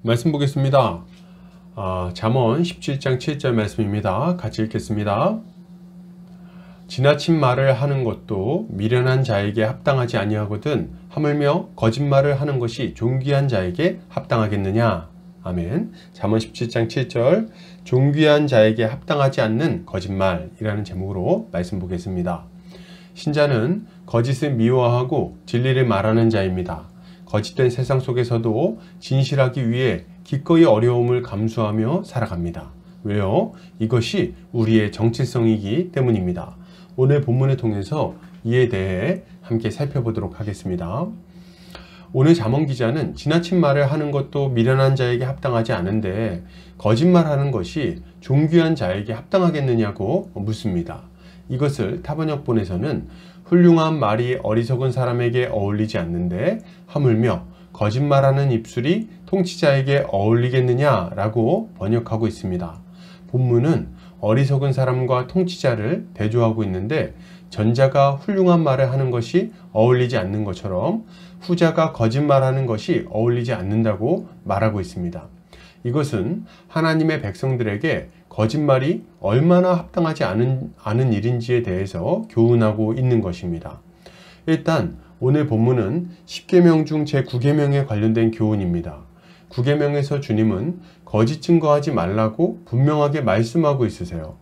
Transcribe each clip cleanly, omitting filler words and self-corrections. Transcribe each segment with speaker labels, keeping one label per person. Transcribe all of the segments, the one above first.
Speaker 1: 말씀 보겠습니다. 잠언 17장 7절 말씀입니다. 같이 읽겠습니다. 지나친 말을 하는 것도 미련한 자에게 합당하지 아니하거든 하물며 거짓말을 하는 것이 존귀한 자에게 합당하겠느냐. 아멘. 잠언 17장 7절 존귀한 자에게 합당하지 않는 거짓말이라는 제목으로 말씀 보겠습니다. 신자는 거짓을 미워하고 진리를 말하는 자입니다. 거짓된 세상 속에서도 진실하기 위해 기꺼이 어려움을 감수하며 살아갑니다. 왜요? 이것이 우리의 정체성이기 때문입니다. 오늘 본문을 통해서 이에 대해 함께 살펴보도록 하겠습니다. 오늘 잠언 기자는 지나친 말을 하는 것도 미련한 자에게 합당하지 않은데 거짓말하는 것이 존귀한 자에게 합당하겠느냐고 묻습니다. 이것을 타번역본에서는 훌륭한 말이 어리석은 사람에게 어울리지 않는데 하물며 거짓말하는 입술이 통치자에게 어울리겠느냐라고 번역하고 있습니다. 본문은 어리석은 사람과 통치자를 대조하고 있는데 전자가 훌륭한 말을 하는 것이 어울리지 않는 것처럼 후자가 거짓말하는 것이 어울리지 않는다고 말하고 있습니다. 이것은 하나님의 백성들에게 거짓말이 얼마나 합당하지 않은 일인지에 대해서 교훈하고 있는 것입니다. 일단 오늘 본문은 10계명 중 제9계명에 관련된 교훈입니다. 9계명에서 주님은 거짓 증거하지 말라고 분명하게 말씀하고 있으세요.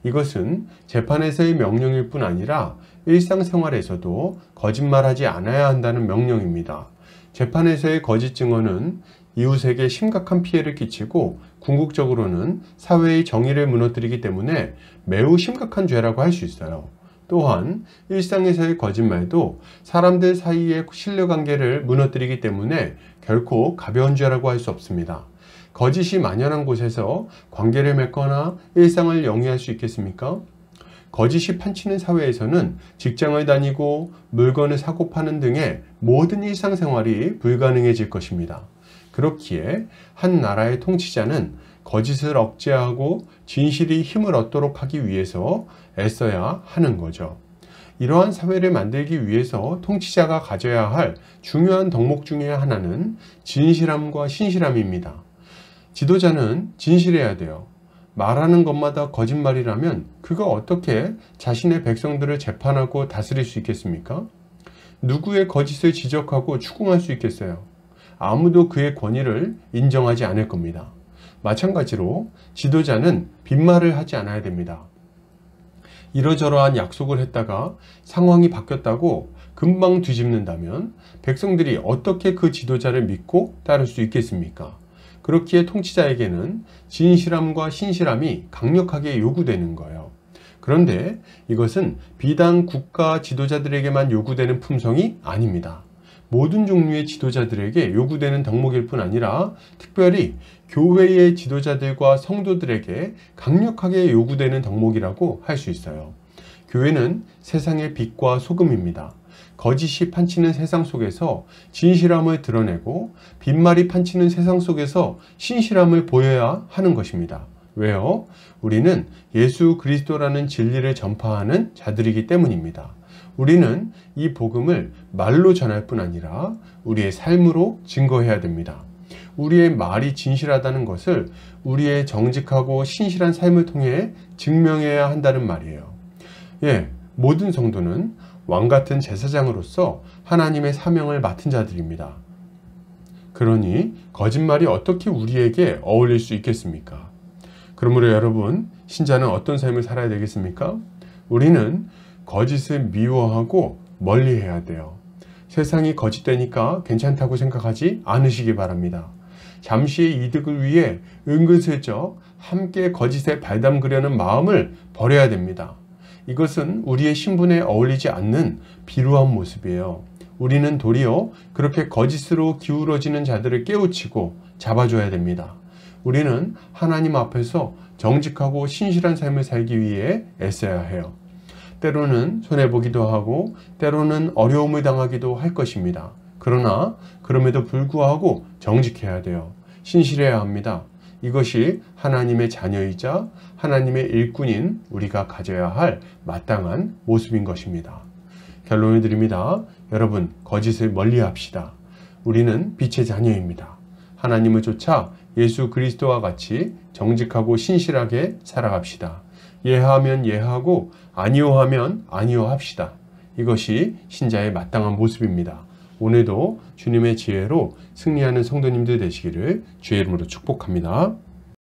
Speaker 1: 이것은 재판에서의 명령일 뿐 아니라 일상생활에서도 거짓말하지 않아야 한다는 명령입니다. 재판에서의 거짓 증언은 이웃에게 심각한 피해를 끼치고 궁극적으로는 사회의 정의를 무너뜨리기 때문에 매우 심각한 죄라고 할 수 있어요. 또한 일상에서의 거짓말도 사람들 사이의 신뢰관계를 무너뜨리기 때문에 결코 가벼운 죄라고 할 수 없습니다. 거짓이 만연한 곳에서 관계를 맺거나 일상을 영위할 수 있겠습니까? 거짓이 판치는 사회에서는 직장을 다니고 물건을 사고 파는 등의 모든 일상생활이 불가능해질 것입니다. 그렇기에 한 나라의 통치자는 거짓을 억제하고 진실이 힘을 얻도록 하기 위해서 애써야 하는 거죠. 이러한 사회를 만들기 위해서 통치자가 가져야 할 중요한 덕목 중에 하나는 진실함과 신실함입니다. 지도자는 진실해야 돼요. 말하는 것마다 거짓말이라면 그가 어떻게 자신의 백성들을 재판하고 다스릴 수 있겠습니까? 누구의 거짓을 지적하고 추궁할 수 있겠어요? 아무도 그의 권위를 인정하지 않을 겁니다. 마찬가지로 지도자는 빈말을 하지 않아야 됩니다. 이러저러한 약속을 했다가 상황이 바뀌었다고 금방 뒤집는다면 백성들이 어떻게 그 지도자를 믿고 따를 수 있겠습니까? 그렇기에 통치자에게는 진실함과 신실함이 강력하게 요구되는 거예요. 그런데 이것은 비단 국가 지도자들에게만 요구되는 품성이 아닙니다. 모든 종류의 지도자들에게 요구되는 덕목일 뿐 아니라 특별히 교회의 지도자들과 성도들에게 강력하게 요구되는 덕목이라고 할 수 있어요. 교회는 세상의 빛과 소금입니다. 거짓이 판치는 세상 속에서 진실함을 드러내고 빈말이 판치는 세상 속에서 신실함을 보여야 하는 것입니다. 왜요? 우리는 예수 그리스도라는 진리를 전파하는 자들이기 때문입니다. 우리는 이 복음을 말로 전할 뿐 아니라 우리의 삶으로 증거해야 됩니다. 우리의 말이 진실하다는 것을 우리의 정직하고 신실한 삶을 통해 증명해야 한다는 말이에요. 모든 성도는 왕같은 제사장으로서 하나님의 사명을 맡은 자들입니다. 그러니 거짓말이 어떻게 우리에게 어울릴 수 있겠습니까? 그러므로 여러분, 신자는 어떤 삶을 살아야 되겠습니까? 우리는 거짓을 미워하고 멀리해야 돼요. 세상이 거짓되니까 괜찮다고 생각하지 않으시기 바랍니다. 잠시의 이득을 위해 은근슬쩍 함께 거짓에 발담그려는 마음을 버려야 됩니다. 이것은 우리의 신분에 어울리지 않는 비루한 모습이에요. 우리는 도리어 그렇게 거짓으로 기울어지는 자들을 깨우치고 잡아줘야 됩니다. 우리는 하나님 앞에서 정직하고 신실한 삶을 살기 위해 애써야 해요. 때로는 손해보기도 하고 때로는 어려움을 당하기도 할 것입니다. 그러나 그럼에도 불구하고 정직해야 돼요. 신실해야 합니다. 이것이 하나님의 자녀이자 하나님의 일꾼인 우리가 가져야 할 마땅한 모습인 것입니다. 결론을 드립니다. 여러분, 거짓을 멀리합시다. 우리는 빛의 자녀입니다. 하나님을 쫓아 예수 그리스도와 같이 정직하고 신실하게 살아갑시다. 예하면 예하고 아니요 하면 아니요 합시다. 이것이 신자의 마땅한 모습입니다. 오늘도 주님의 지혜로 승리하는 성도님들 되시기를 주의 이름으로 축복합니다.